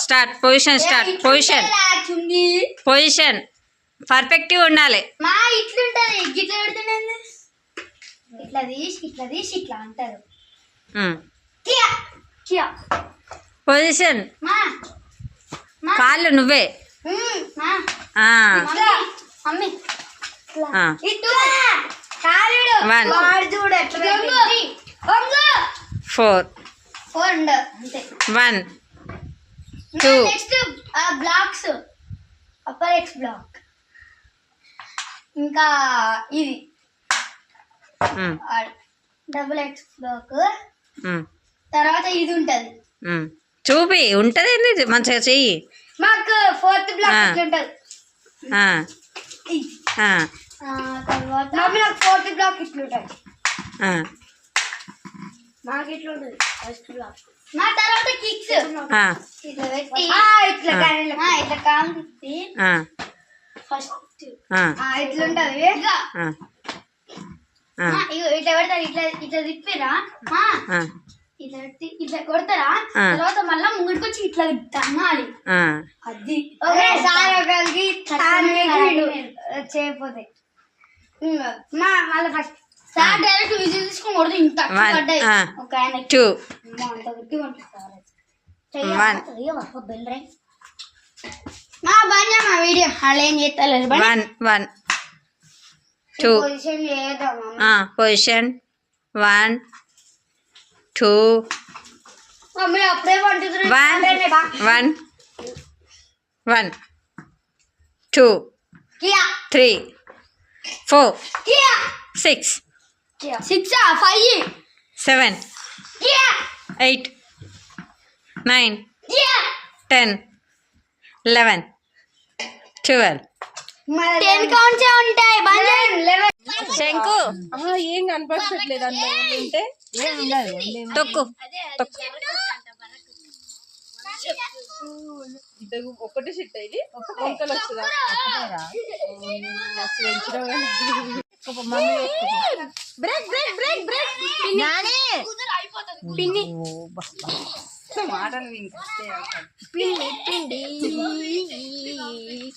Start position start position position పర్ఫెక్ట్గా ఉండాలి. మా ఇట్లుంటది గిట్ల పెడుతున్నది ఇట్లా తీసి ఇట్లా అంటారు. పొజిషన్ కాళ్ళు నువ్వే. Mummy 1 4 1 2 next blocks upper X block, ఇంకా ఇది డబుల్ ఎక్స్ బ్లాక్, తర్వాత ఇది ఉంటది. చూపి ఉంటది మంచిగా చెయ్యి. మాకు ఫోర్త్ బ్లాక్ ఇట్లుంటది. తర్వాత నాకు ఫోర్త్ బ్లాక్ ఇట్లుంటది. మాకు ఇట్లుంటది ఫస్ట్ బ్లాక్. మా తర్వాత కిక్స్ ఇట్లా పెట్టి ఇట్లా కాలు తిప్పి ఫస్ట్ ఇట్లుంటది. ఇట్లా పెడతారు, ఇట్లా తిప్పిరా ఇట్లా పెట్టి ఇట్లా కొడతారా, తర్వాత మళ్ళా ముంగడికి వచ్చి ఇట్లా తన్నాలి. అది చేయకపోతే మళ్ళీ ఫస్ట్ సార్ డైరెక్ట్ విజిల్ తీసుకొని కొడుతూ ఇంత పడ్డాయి. ఒక ఆయన 2 అంత గట్టి బెల్ రై మా బాగా మా వీడియో వాళ్ళు ఏం చేస్తారు. 1 2 పొజిషన్ లేదా పొజిషన్ 1 2 మమ్మీ అప్పుడే 1 2 3 4 6 5 7 8 9 10 11 12 10 కౌంట్స్ ఉంటాయి. శంకు ఏం కనపడట్లేదు అంటే తొక్కు ఒకటి షిట్ అయింది వంకలు వస్తుందా బ్రేక్ బ్రేక్ బ్రేక్ బ్రేక్ పిన్ని మాటలు పిన్ని పిన్ని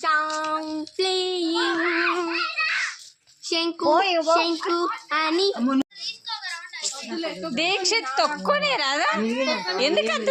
సాంగ్ ప్లేయింగ్ శంకు శంకు అని దీక్ష తొక్కునే రాదా ఎందుకంత